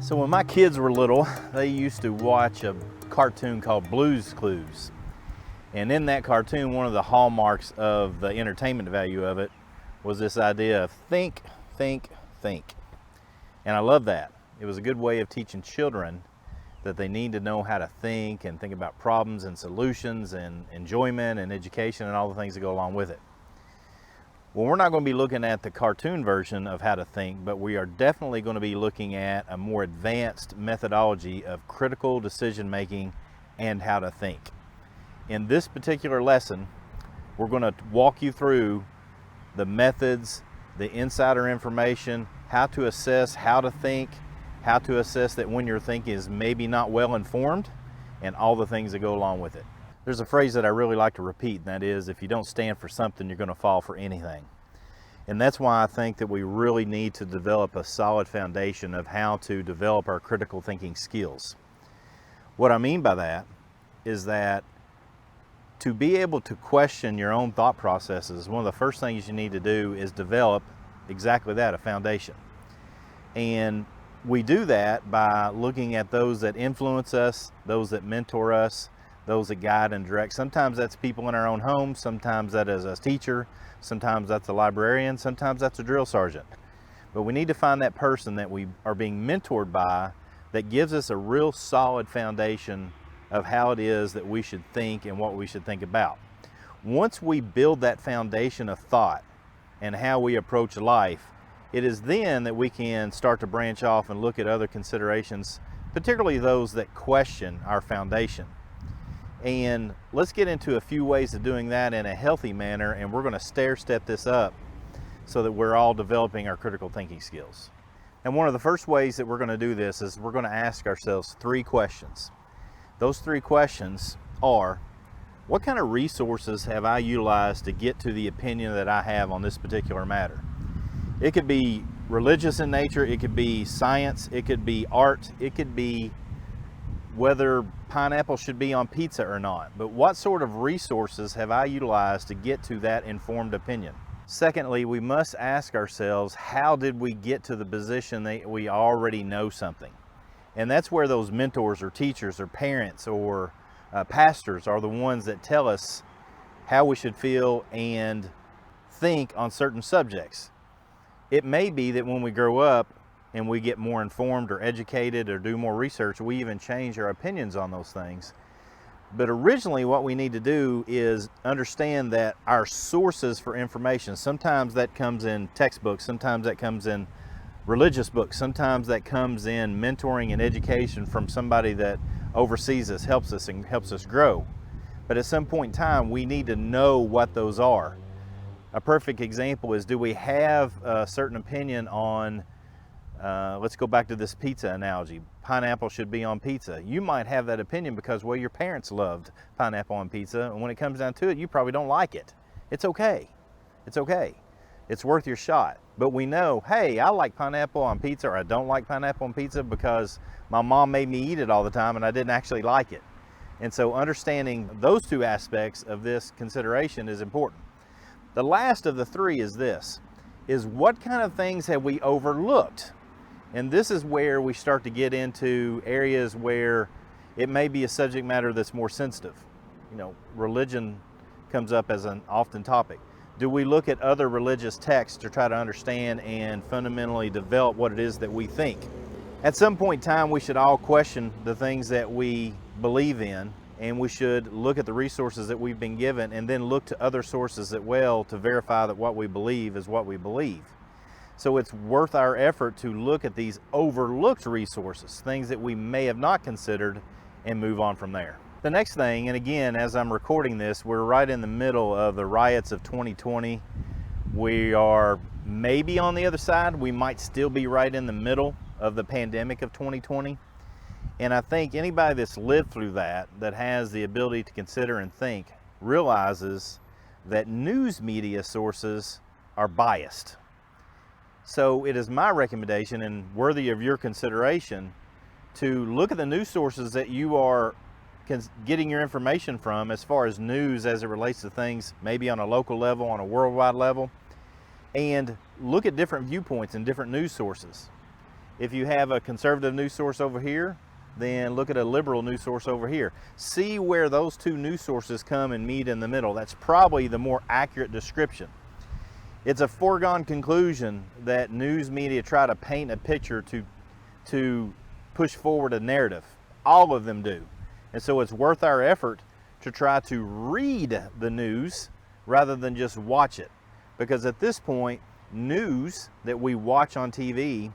So when my kids were little, they used to watch a cartoon called Blue's Clues. And in that cartoon, one of the hallmarks of the entertainment value of it was this idea of think, think, think. And I love that. It was a good way of teaching children that they need to know how to think and think about problems and solutions and enjoyment and education and all the things that go along with it. Well, we're not going to be looking at the cartoon version of how to think, but we are definitely going to be looking at a more advanced methodology of critical decision making and how to think. In this particular lesson, we're going to walk you through the methods, the insider information, how to assess how to think, how to assess that when your thinking is maybe not well informed, and all the things that go along with it. There's a phrase that I really like to repeat, and that is, if you don't stand for something, you're going to fall for anything. And that's why I think that we really need to develop a solid foundation of how to develop our critical thinking skills. What I mean by that is that to be able to question your own thought processes, one of the first things you need to do is develop exactly that, a foundation. And we do that by looking at those that influence us, those that mentor us, those that guide and direct. Sometimes that's people in our own homes, sometimes that is a teacher, sometimes that's a librarian, sometimes that's a drill sergeant. But we need to find that person that we are being mentored by that gives us a real solid foundation of how it is that we should think and what we should think about. Once we build that foundation of thought and how we approach life, it is then that we can start to branch off and look at other considerations, particularly those that question our foundation. And let's get into a few ways of doing that in a healthy manner, and we're going to stair-step this up so that we're all developing our critical thinking skills. And one of the first ways that we're going to do this is we're going to ask ourselves 3 questions. Those 3 questions are, what kind of resources have I utilized to get to the opinion that I have on this particular matter? It could be religious in nature, it could be science, it could be art, it could be whether pineapple should be on pizza or not. But what sort of resources have I utilized to get to that informed opinion? Secondly, we must ask ourselves, how did we get to the position that we already know something? And that's where those mentors or teachers or parents or pastors are the ones that tell us how we should feel and think on certain subjects. It may be that when we grow up and we get more informed or educated or do more research, we even change our opinions on those things. But originally what we need to do is understand that our sources for information, sometimes that comes in textbooks, sometimes that comes in religious books, sometimes that comes in mentoring and education from somebody that oversees us, helps us and helps us grow. But at some point in time, we need to know what those are. A perfect example is, do we have a certain opinion on let's go back to this pizza analogy. Pineapple should be on pizza. You might have that opinion because, well, your parents loved pineapple on pizza, and when it comes down to it, you probably don't like it. It's okay. It's okay. It's worth your shot. But we know, hey, I like pineapple on pizza, or I don't like pineapple on pizza because my mom made me eat it all the time and I didn't actually like it. And so understanding those 2 aspects of this consideration is important. The last of the 3 is this, is what kind of things have we overlooked? And this is where we start to get into areas where it may be a subject matter that's more sensitive. You know, religion comes up as an often topic. Do we look at other religious texts to try to understand and fundamentally develop what it is that we think? At some point in time, we should all question the things that we believe in, and we should look at the resources that we've been given and then look to other sources as well to verify that what we believe is what we believe. So it's worth our effort to look at these overlooked resources, things that we may have not considered, and move on from there. The next thing, and again, as I'm recording this, we're right in the middle of the riots of 2020. We are maybe on the other side. We might still be right in the middle of the pandemic of 2020. And I think anybody that's lived through that has the ability to consider and think, realizes that news media sources are biased. So it is my recommendation, and worthy of your consideration, to look at the news sources that you are getting your information from as far as news as it relates to things maybe on a local level, on a worldwide level, and look at different viewpoints and different news sources. If you have a conservative news source over here, then look at a liberal news source over here. See where those two news sources come and meet in the middle. That's probably the more accurate description. It's a foregone conclusion that news media try to paint a picture to push forward a narrative. All of them do. And so it's worth our effort to try to read the news rather than just watch it. Because at this point, news that we watch on TV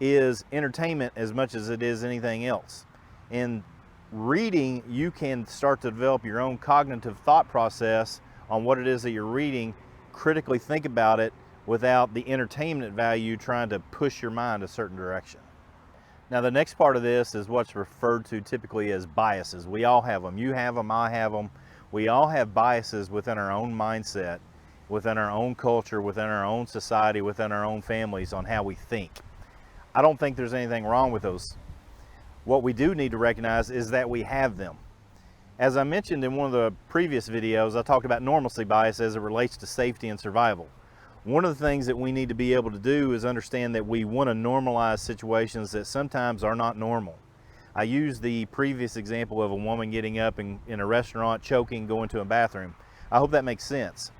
is entertainment as much as it is anything else. In reading, you can start to develop your own cognitive thought process on what it is that you're reading, critically think about it without the entertainment value trying to push your mind a certain direction. Now, the next part of this is what's referred to typically as biases. We all have them. You have them, I have them. We all have biases within our own mindset, within our own culture, within our own society, within our own families on how we think. I don't think there's anything wrong with those. What we do need to recognize is that we have them. As I mentioned in one of the previous videos, I talked about normalcy bias as it relates to safety and survival. One of the things that we need to be able to do is understand that we want to normalize situations that sometimes are not normal. I used the previous example of a woman getting up in a restaurant, choking, going to a bathroom. I hope that makes sense.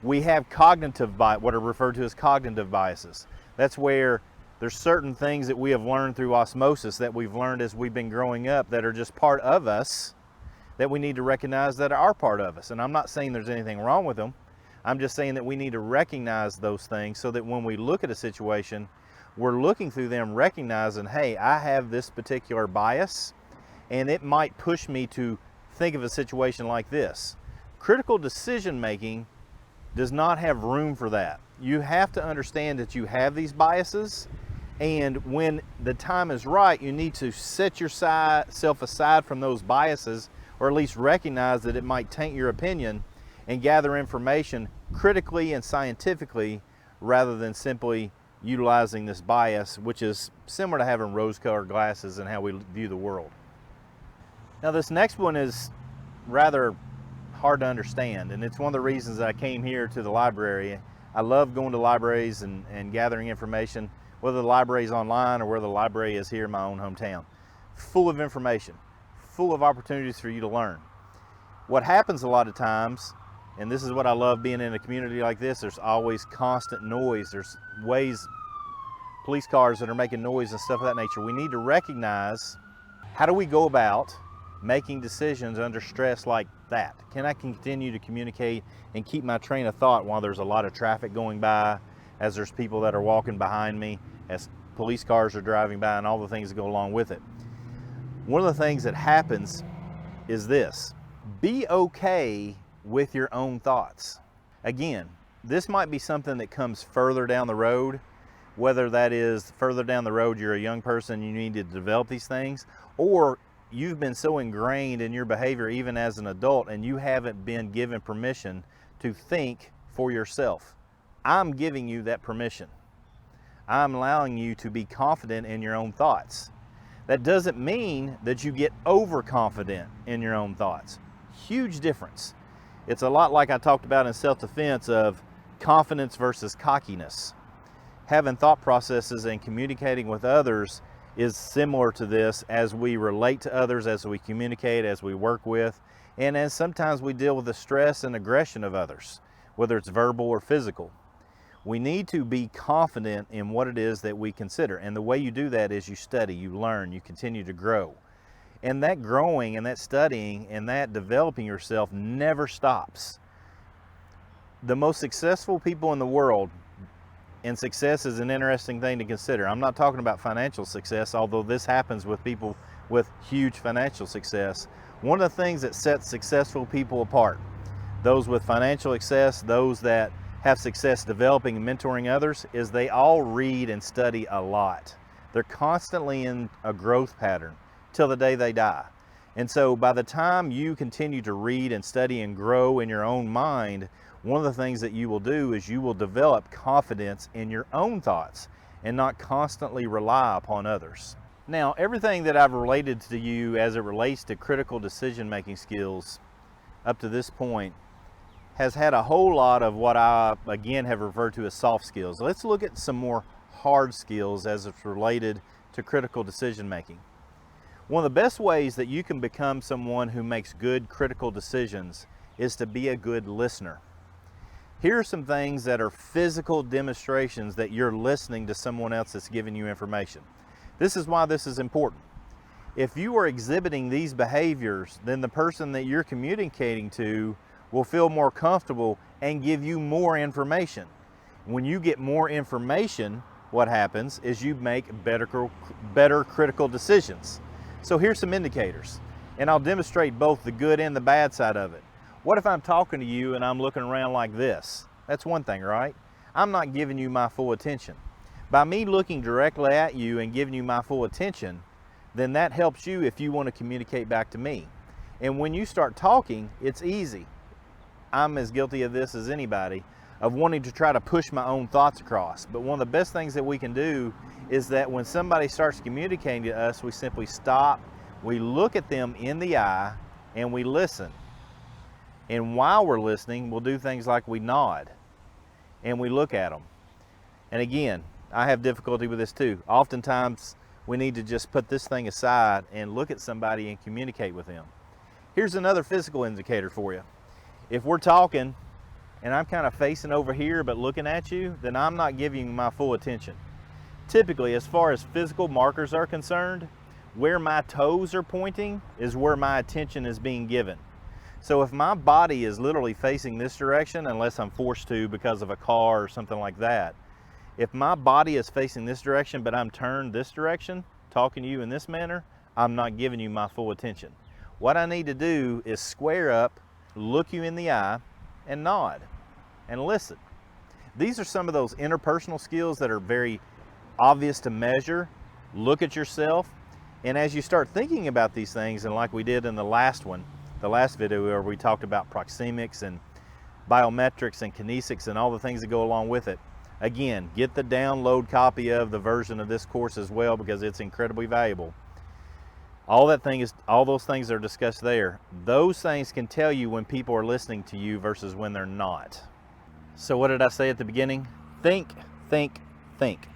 We have cognitive bias, what are referred to as cognitive biases. That's where there's certain things that we have learned through osmosis, that we've learned as we've been growing up, that are just part of us, that we need to recognize that are part of us. And I'm not saying there's anything wrong with them. I'm just saying that we need to recognize those things so that when we look at a situation, we're looking through them recognizing, hey, I have this particular bias and it might push me to think of a situation like this. Critical decision making does not have room for that. You have to understand that you have these biases, and when the time is right, you need to set yourself aside from those biases, or at least recognize that it might taint your opinion, and gather information critically and scientifically rather than simply utilizing this bias, which is similar to having rose-colored glasses in how we view the world. Now, this next one is rather hard to understand, and it's one of the reasons that I came here to the library. I love going to libraries and gathering information, whether the library is online or whether the library is here in my own hometown. Full of information, full of opportunities for you to learn. What happens a lot of times, and this is what I love being in a community like this, there's always constant noise. There's police cars that are making noise and stuff of that nature. We need to recognize, how do we go about making decisions under stress like that? Can I continue to communicate and keep my train of thought while there's a lot of traffic going by, as there's people that are walking behind me, as police cars are driving by, and all the things that go along with it? One of the things that happens is this: be okay with your own thoughts. Again, this might be something that comes further down the road, whether that is further down the road you're a young person, you need to develop these things, or you've been so ingrained in your behavior even as an adult and you haven't been given permission to think for yourself. I'm giving you that permission. I'm allowing you to be confident in your own thoughts. That doesn't mean that you get overconfident in your own thoughts. Huge difference. It's a lot like I talked about in self-defense of confidence versus cockiness. Having thought processes and communicating with others is similar to this as we relate to others, as we communicate, as we work with, and as sometimes we deal with the stress and aggression of others, whether it's verbal or physical. We need to be confident in what it is that we consider. And the way you do that is you study, you learn, you continue to grow. And that growing and that studying and that developing yourself never stops. The most successful people in the world, and success is an interesting thing to consider. I'm not talking about financial success, although this happens with people with huge financial success. One of the things that sets successful people apart, those with financial success, those that have success developing and mentoring others, is they all read and study a lot. They're constantly in a growth pattern till the day they die. And so by the time you continue to read and study and grow in your own mind, one of the things that you will do is you will develop confidence in your own thoughts and not constantly rely upon others. Now, everything that I've related to you as it relates to critical decision-making skills up to this point has had a whole lot of what I, again, have referred to as soft skills. Let's look at some more hard skills as it's related to critical decision-making. One of the best ways that you can become someone who makes good critical decisions is to be a good listener. Here are some things that are physical demonstrations that you're listening to someone else that's giving you information. This is why this is important. If you are exhibiting these behaviors, then the person that you're communicating to will feel more comfortable and give you more information. When you get more information, what happens is you make better critical decisions. So here's some indicators, and I'll demonstrate both the good and the bad side of it. What if I'm talking to you and I'm looking around like this? That's one thing, right? I'm not giving you my full attention. By me looking directly at you and giving you my full attention, then that helps you if you want to communicate back to me. And when you start talking, it's easy. I'm as guilty of this as anybody, of wanting to try to push my own thoughts across. But one of the best things that we can do is that when somebody starts communicating to us, we simply stop, we look at them in the eye, and we listen. And while we're listening, we'll do things like we nod and we look at them. And again, I have difficulty with this too. Oftentimes, we need to just put this thing aside and look at somebody and communicate with them. Here's another physical indicator for you. If we're talking and I'm kind of facing over here but looking at you, then I'm not giving you my full attention. Typically, as far as physical markers are concerned, where my toes are pointing is where my attention is being given. So if my body is literally facing this direction, unless I'm forced to because of a car or something like that, if my body is facing this direction but I'm turned this direction, talking to you in this manner, I'm not giving you my full attention. What I need to do is square up, look you in the eye, and nod, and listen. These are some of those interpersonal skills that are very obvious to measure. Look at yourself, and as you start thinking about these things, and like we did in the last video where we talked about proxemics and biometrics and kinesics and all the things that go along with it. Again, get the download copy of the version of this course as well, because it's incredibly valuable. All those things that are discussed there. Those things can tell you when people are listening to you versus when they're not. So what did I say at the beginning? Think, think, think.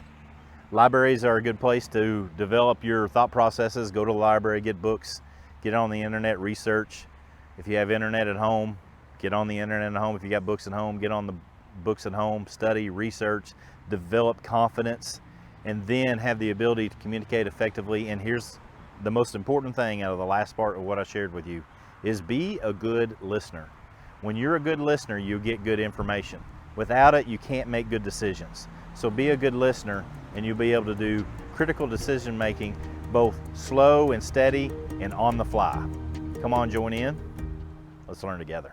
Libraries are a good place to develop your thought processes. Go to the library, get books, get on the internet, research. If you have internet at home, get on the internet at home. If you got books at home, get on the books at home, study, research, develop confidence, and then have the ability to communicate effectively. And here's the most important thing out of the last part of what I shared with you, is be a good listener. When you're a good listener, you get good information. Without it, you can't make good decisions. So be a good listener, and you'll be able to do critical decision making, both slow and steady and on the fly. Come on, join in. Let's learn together.